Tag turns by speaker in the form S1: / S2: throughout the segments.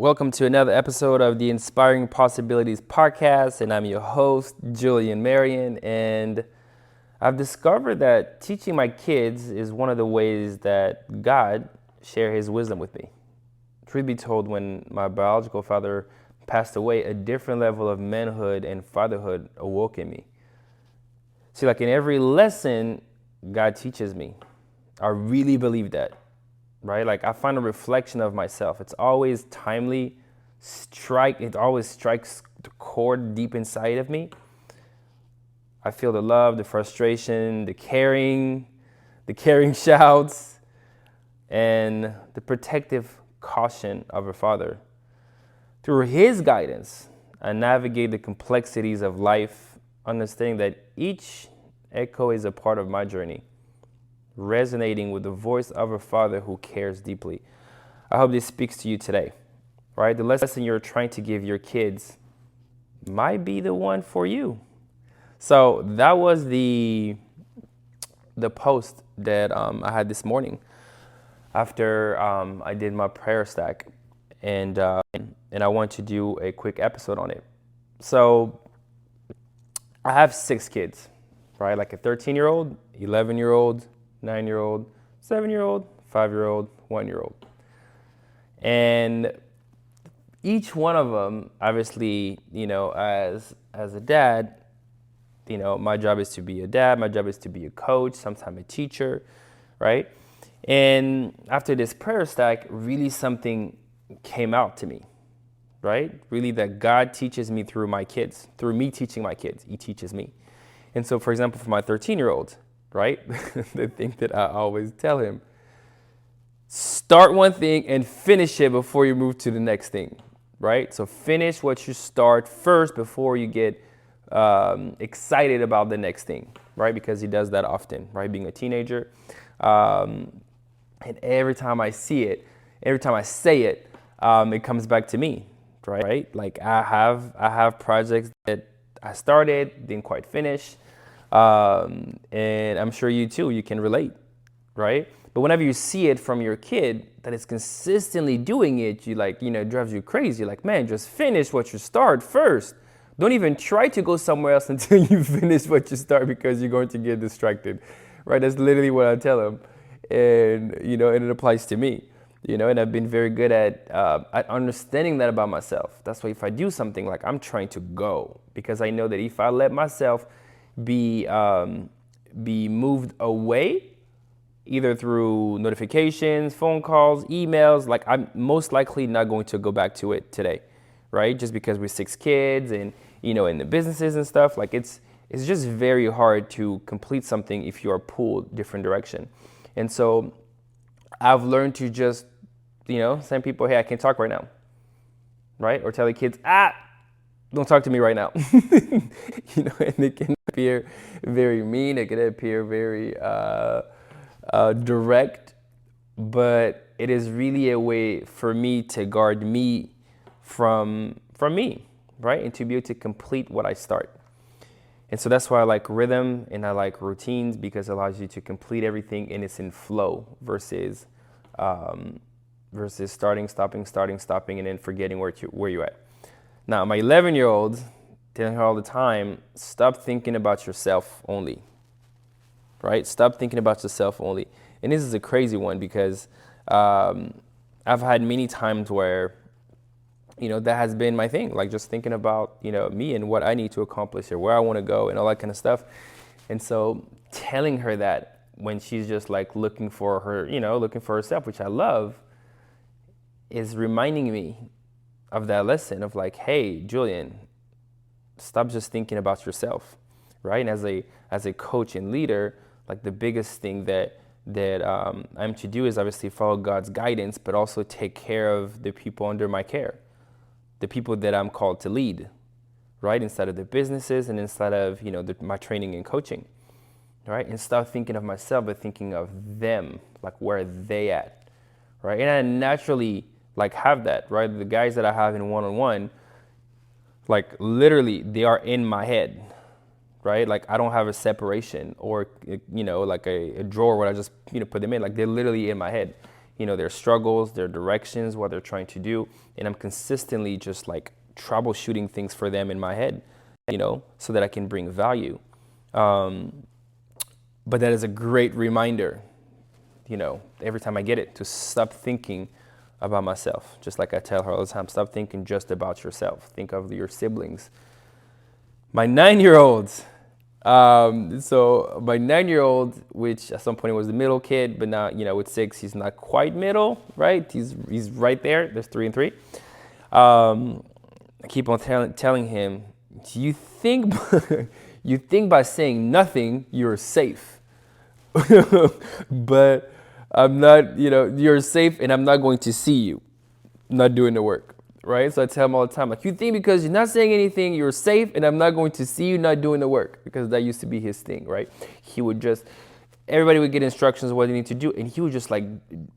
S1: Welcome to another episode of the Inspiring Possibilities podcast, and I'm your host, Julien Marion, and I've discovered that teaching my kids is one of the ways that God shared his wisdom with me. Truth be told, when my biological father passed away, a different level of manhood and fatherhood awoke in me. See, like in every lesson, God teaches me. I really believe that. Right? Like I find a reflection of myself. It's always timely, it always strikes the chord deep inside of me. I feel the love, the frustration, the caring shouts, and the protective caution of a father. Through his guidance, I navigate the complexities of life, understanding that each echo is a part of my journey, resonating with the voice of a father who cares deeply. I hope this speaks to you today, right? The lesson you're trying to give your kids might be the one for you. So that was the post that I had this morning after I did my prayer stack, and I want to do a quick episode on it. So I have 6 kids, right? Like a 13-year-old, 11-year-old, 9-year-old, 7-year-old, 5-year-old, 1-year-old. And each one of them, obviously, as a dad, my job is to be a dad, my job is to be a coach, sometimes a teacher, right? And after this prayer stack, really something came out to me, right? Really that God teaches me through my kids, through me teaching my kids, he teaches me. And so, for example, for my 13-year-old, right? The thing that I always tell him, start one thing and finish it before you move to the next thing, right? So finish what you start first before you get excited about the next thing, right? Because he does that often, right? Being a teenager. And every time I see it, every time I say it, it comes back to me, right? Like I have projects that I started, didn't quite finish. And I'm sure you too, you can relate, right? But whenever you see it from your kid that is consistently doing it, it drives you crazy. You're like, man, just finish what you start first. Don't even try to go somewhere else until you finish what you start, because you're going to get distracted, right? That's literally what I tell them. And, and it applies to me, and I've been very good at understanding that about myself. That's why if I do something, like I'm trying to go, because I know that if I let myself be moved away, either through notifications, phone calls, emails, like I'm most likely not going to go back to it today, right? Just because we're 6 kids and, in the businesses and stuff, like it's just very hard to complete something if you are pulled different direction. And so I've learned to just, send people, hey, I can't talk right now, right? Or tell the kids, don't talk to me right now. And it can appear very mean. It can appear very direct, but it is really a way for me to guard me from me, right? And to be able to complete what I start. And so that's why I like rhythm and I like routines, because it allows you to complete everything and it's in flow versus starting, stopping, and then forgetting where you're at. Now, my 11-year-old, telling her all the time, stop thinking about yourself only, right? Stop thinking about yourself only. And this is a crazy one, because I've had many times where, that has been my thing, like just thinking about, me and what I need to accomplish or where I want to go and all that kind of stuff. And so telling her that when she's just like looking for herself, which I love, is reminding me of that lesson of like, hey, Julien, stop just thinking about yourself, right? And as a coach and leader, like the biggest thing that I'm to do is obviously follow God's guidance, but also take care of the people under my care, the people that I'm called to lead, right? Inside of the businesses and inside of my training and coaching, right? And stop thinking of myself, but thinking of them, like where are they at, right? And I naturally like have that, right? The guys that I have in one-on-one, like literally they are in my head, right? Like I don't have a separation or, like a drawer where I just, put them in. Like they're literally in my head, their struggles, their directions, what they're trying to do. And I'm consistently just like troubleshooting things for them in my head, so that I can bring value. But that is a great reminder, every time I get it, to stop thinking about myself. Just like I tell her all the time, stop thinking just about yourself. Think of your siblings. My 9-year-old, so my 9-year-old, which at some point was the middle kid, but now, with 6, he's not quite middle, right? He's right there. There's 3 and 3. I keep on telling him, you think by saying nothing, you're safe. But I'm not, you're safe and I'm not going to see you not doing the work, right? So I tell him all the time, like, you think because you're not saying anything, you're safe and I'm not going to see you not doing the work, because that used to be his thing, right? Everybody would get instructions of what they need to do, and he would just like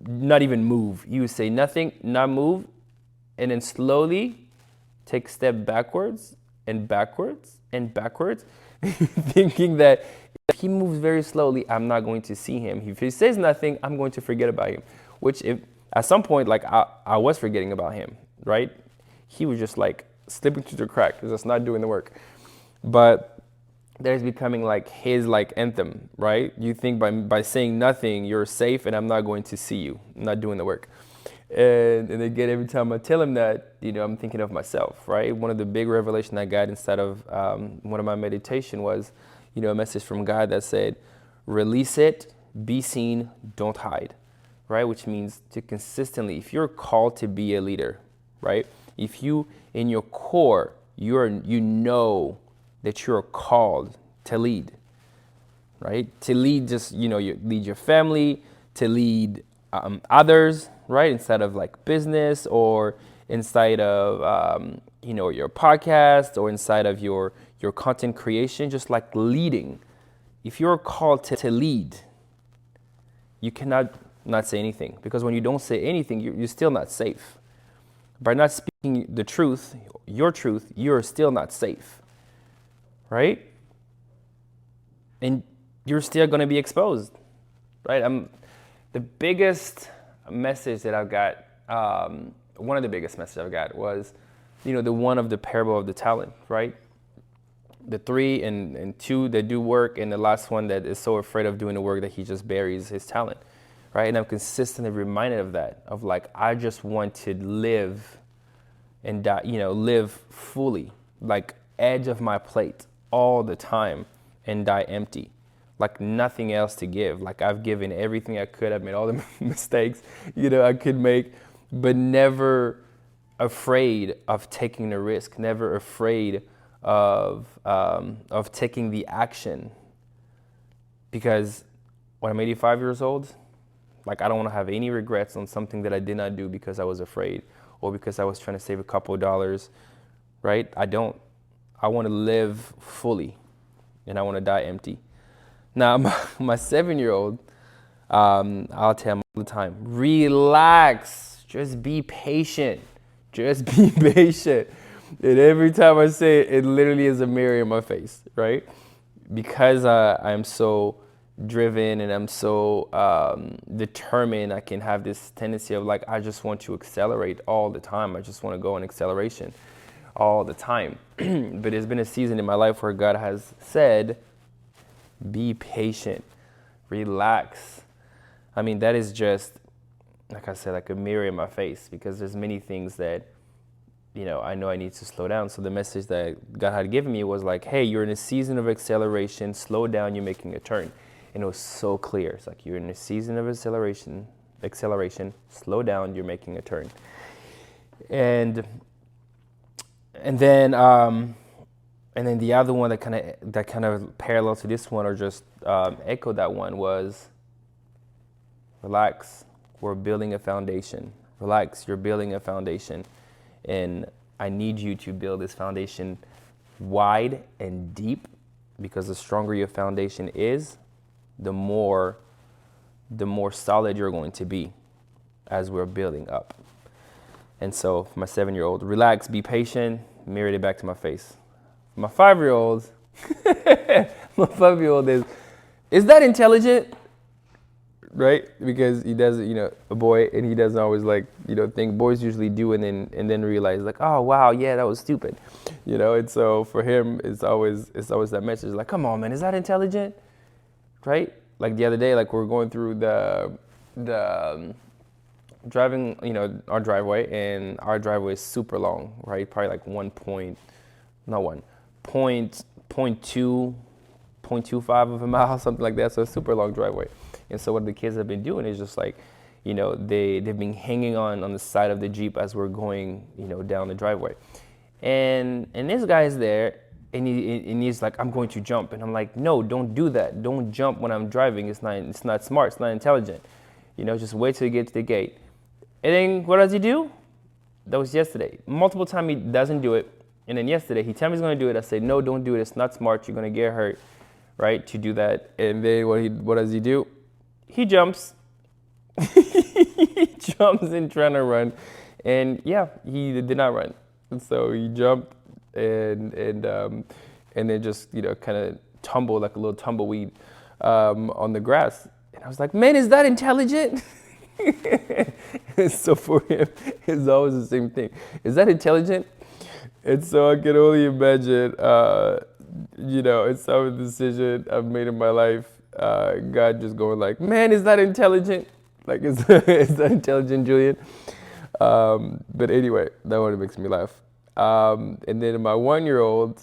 S1: not even move. He would say nothing, not move, and then slowly take a step backwards and backwards and backwards, thinking that if he moves very slowly, I'm not going to see him. If he says nothing, I'm going to forget about him, which at some point, like I was forgetting about him, right? He was just like slipping through the crack, just not doing the work. But that is becoming like his like anthem, right? You think by saying nothing, you're safe and I'm not going to see you, not doing the work. And again, every time I tell him that, I'm thinking of myself, right? One of the big revelations I got inside of one of my meditation was, a message from God that said, release it, be seen, don't hide, right? Which means to consistently, if you're called to be a leader, right? If you, in your core, you know that you're called to lead, right? To lead you lead your family, to lead others, right? Inside of like business, or inside of, your podcast, or inside of your content creation, just like leading. If you're called to lead, you cannot not say anything, because when you don't say anything, you're still not safe. By not speaking the truth, your truth, you're still not safe, right? And you're still going to be exposed, right? The biggest message that I've got, one of the biggest messages I've got was, the one of the parable of the talent, right? The 3 and 2 that do work, and the last one that is so afraid of doing the work that he just buries his talent, right? And I'm consistently reminded of that, of like, I just want to live and die, live fully, like edge of my plate all the time, and die empty, like nothing else to give. Like I've given everything I could. I've made all the mistakes, I could make, but never afraid of taking the risk, never afraid of taking the action. Because when I'm 85 years old, like I don't want to have any regrets on something that I did not do because I was afraid, or because I was trying to save a couple of dollars, right? I want to live fully, and I want to die empty. Now, my 7-year-old, I'll tell him all the time, relax, just be patient. Just be patient. And every time I say it, it literally is a mirror in my face, right? Because I'm so driven and I'm so determined, I can have this tendency of like, I just want to accelerate all the time. I just want to go in acceleration all the time. But there's been a season in my life where God has said, be patient, relax. I mean, that is just, like I said, like a mirror in my face, because there's many things that, I know I need to slow down. So the message that God had given me was like, hey, you're in a season of acceleration, slow down, you're making a turn. And it was so clear. It's like, you're in a season of acceleration, slow down, you're making a turn. And then the other one that kind of parallel to this one, or just echoed that one, was relax. We're building a foundation. Relax. You're building a foundation, and I need you to build this foundation wide and deep, because the stronger your foundation is, the more solid you're going to be as we're building up. And so for my 7-year-old, relax, be patient, mirrored it back to my face. My 5-year-old, is that intelligent? right? Because he doesn't, a boy, and he doesn't always like, think. Boys usually do, and then realize like, oh wow, yeah, that was stupid, And so for him, it's always that message like, come on, man, is that intelligent, right? Like the other day, like we're going through the driving, our driveway, and our driveway is super long, right? Probably like not one, point two, 0.25 of a mile, something like that. So it's a super long driveway. And so what the kids have been doing is just like, they've been hanging on the side of the Jeep as we're going, down the driveway. And this guy's there, and he's like, I'm going to jump. And I'm like, no, don't do that. Don't jump when I'm driving. It's not smart. It's not intelligent. Just wait till you get to the gate. And then what does he do? That was yesterday. Multiple times he doesn't do it. And then yesterday he told me he's going to do it. I said, no, don't do it. It's not smart. You're going to get hurt, right, to do that. And then what does he do? He jumps. He jumps and trying to run. And yeah, he did not run. And so he jumped and then just, kind of tumbled like a little tumbleweed on the grass. And I was like, man, is that intelligent? And so for him, it's always the same thing. Is that intelligent? And so I can only imagine, it's some decision I've made in my life. God just going like, man, is that intelligent? Like, is that intelligent, Julien? But anyway, that one makes me laugh. And then my 1-year-old,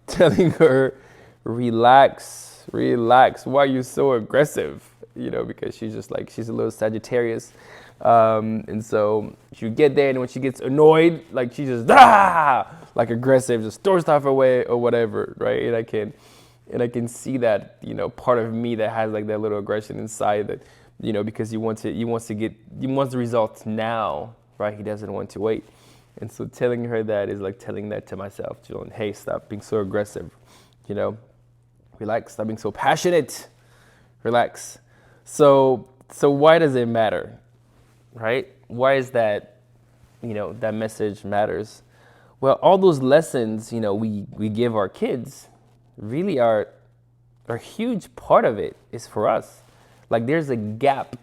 S1: telling her, relax. Why are you so aggressive? Because she's just like, she's a little Sagittarius. And so she would get there, and when she gets annoyed, like she just, like aggressive, just throws stuff away or whatever, right? And I can see that, part of me that has like that little aggression inside that, because he wants the results now, right? He doesn't want to wait. And so telling her that is like telling that to myself, Julien, hey, stop being so aggressive, relax, stop being so passionate, relax. So why does it matter, right? Why is that, that message matters? Well, all those lessons, we give our kids really are a huge part of it is for us. Like there's a gap,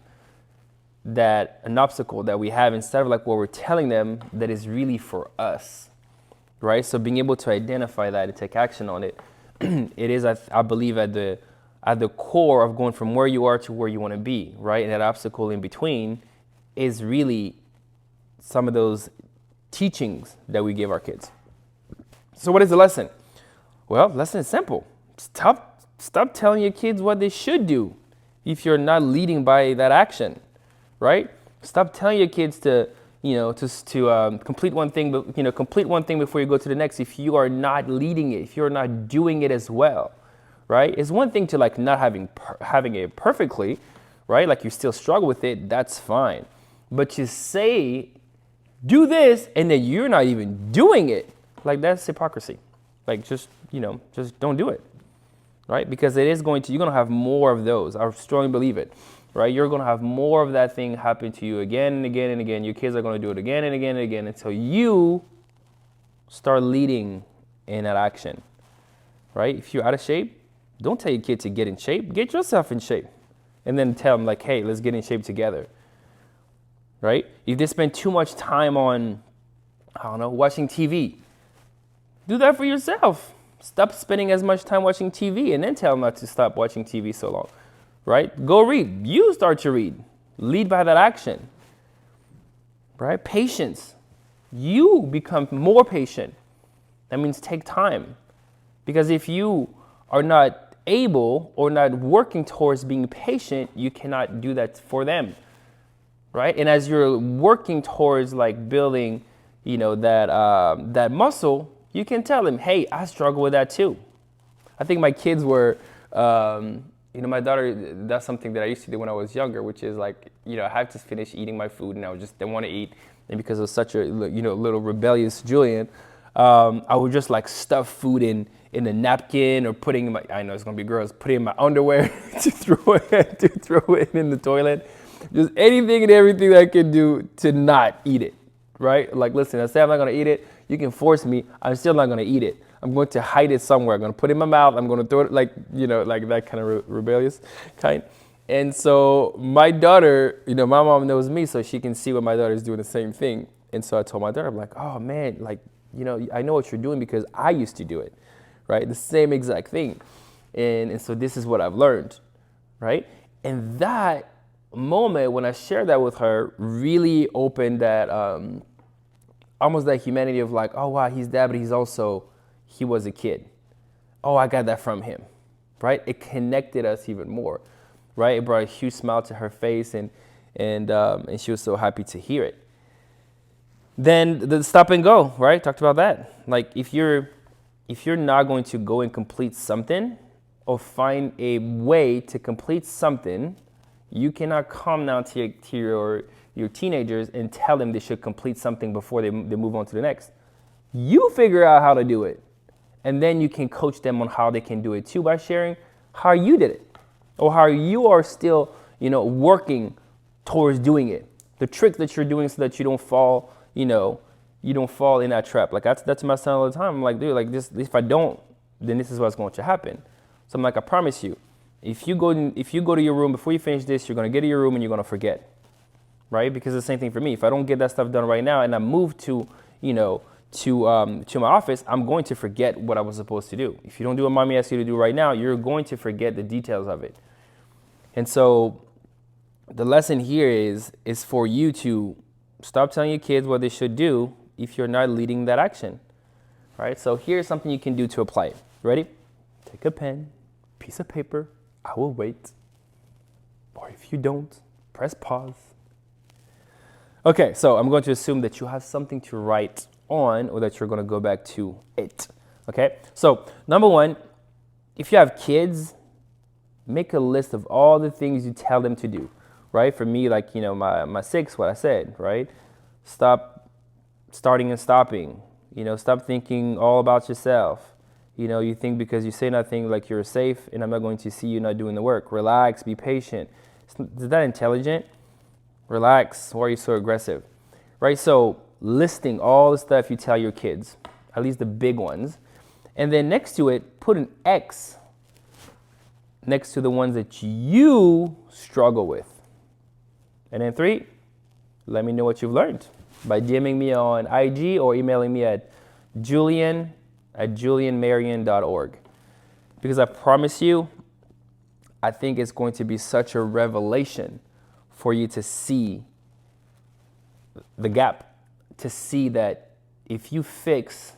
S1: an obstacle that we have instead of like what we're telling them that is really for us, right? So being able to identify that and take action on it, it is, I believe, at the core of going from where you are to where you want to be, right? And that obstacle in between is really some of those teachings that we give our kids. So what is the lesson? Well, the lesson is simple. Stop telling your kids what they should do if you're not leading by that action, right? Stop telling your kids to complete one thing, but complete one thing before you go to the next if you are not leading it, if you're not doing it as well, right? It's one thing to like not having it perfectly, right? Like you still struggle with it, that's fine. But you say, do this, and then you're not even doing it. Like that's hypocrisy. Like just don't do it, right? Because you're going to have more of those. I strongly believe it, right? You're going to have more of that thing happen to you again and again and again. Your kids are going to do it again and again and again until you start leading in that action, right? If you're out of shape, don't tell your kid to get in shape. Get yourself in shape. And then tell them like, hey, let's get in shape together, right? If they spend too much time on, watching TV, do that for yourself. Stop spending as much time watching TV and then tell them not to stop watching TV so long, right? Go read. You start to read. Lead by that action, right? Patience. You become more patient. That means take time. Because if you are not able or not working towards being patient, you cannot do that for them, right? And as you're working towards like building, that muscle, you can tell them, hey, I struggle with that too. I think my kids were, my daughter, that's something that I used to do when I was younger, which is like, I have to finish eating my food and I would just didn't want to eat. And because I was such a, little rebellious Julien, I would just like stuff food in a napkin or I know it's going to be gross, put it in my underwear to throw it in the toilet. Just anything and everything that I can do to not eat it, right? Like, listen, I say I'm not going to eat it. You can force me. I'm still not going to eat it. I'm going to hide it somewhere. I'm going to put it in my mouth. I'm going to throw it like that kind of rebellious kind. And so my daughter, my mom knows me, so she can see when my daughter's doing the same thing. And so I told my daughter, I'm like, oh man, like, I know what you're doing because I used to do it, right? The same exact thing. And so this is what I've learned, right? And that moment when I shared that with her really opened that, almost that humanity of like, oh wow, he's dad, but he was a kid. Oh, I got that from him, right? It connected us even more, right? It brought a huge smile to her face, and she was so happy to hear it. Then the stop and go, right? Talked about that. Like if you're not going to go and complete something or find a way to complete something, you cannot come now to your teenagers and tell them they should complete something before they move on to the next. You figure out how to do it. And then you can coach them on how they can do it too by sharing how you did it or how you are still, working towards doing it. The trick that you're doing so that you don't fall, you don't fall in that trap. Like that's my son all the time. I'm like, dude, like this, if I don't, then this is what's going to happen. So I'm like, I promise you, if you go to your room before you finish this, you're going to get to your room and you're going to forget, right? Because it's the same thing for me. If I don't get that stuff done right now and I move to my office, I'm going to forget what I was supposed to do. If you don't do what mommy asks you to do right now, you're going to forget the details of it. And so the lesson here is for you to stop telling your kids what they should do if you're not leading that action, right? So here's something you can do to apply it. Ready? Take a pen, piece of paper. I will wait. Or if you don't, press pause. Okay, so I'm going to assume that you have something to write on or that you're going to go back to it. Okay, so number one, if you have kids, make a list of all the things you tell them to do, right? For me, like, my 6, what I said, right? Stop starting and stopping, stop thinking all about yourself. You think because you say nothing, like you're safe and I'm not going to see you not doing the work. Relax, be patient. Is that intelligent? Relax. Why are you so aggressive? Right? So listing all the stuff you tell your kids, at least the big ones. And then next to it, put an X next to the ones that you struggle with. And then 3, let me know what you've learned by DMing me on IG or emailing me at julienmarian.org. Because I promise you, I think it's going to be such a revelation for you to see the gap, to see that if you fix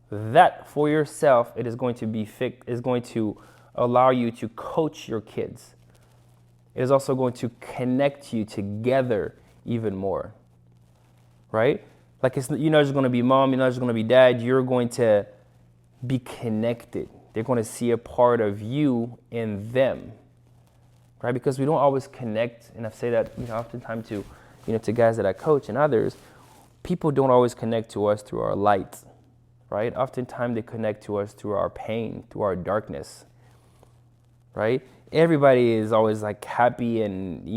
S1: that for yourself, it is going to be is going to allow you to coach your kids. It is also going to connect you together even more, right? Like you're not just going to be mom, you're not just going to be dad, you're going to be connected. They're going to see a part of you in them, right? Because we don't always connect, and I say that oftentimes to to guys that I coach and others, people don't always connect to us through our light, right? Oftentimes they connect to us through our pain, through our darkness, right? Everybody is always like happy and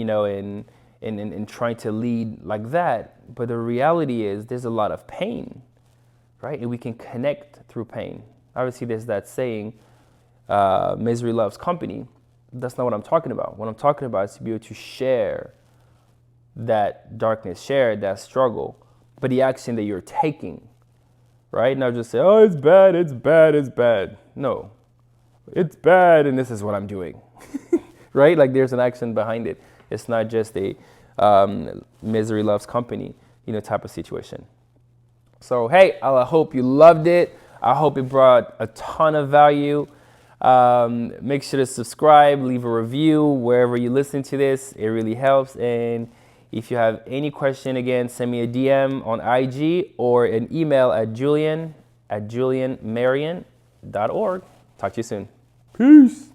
S1: and trying to lead like that, but the reality is there's a lot of pain, right? And we can connect through pain. Obviously, there's that saying, misery loves company. That's not what I'm talking about. What I'm talking about is to be able to share that darkness, share that struggle, but the action that you're taking, right? Not just say, oh, it's bad, it's bad, it's bad. No, it's bad, and this is what I'm doing, right? Like there's an action behind it. It's not just a misery loves company, type of situation. So, hey, I hope you loved it. I hope it brought a ton of value. Make sure to subscribe, leave a review wherever you listen to this. It really helps. And if you have any question, again, send me a DM on IG or an email at julienmarian.org. Talk to you soon. Peace.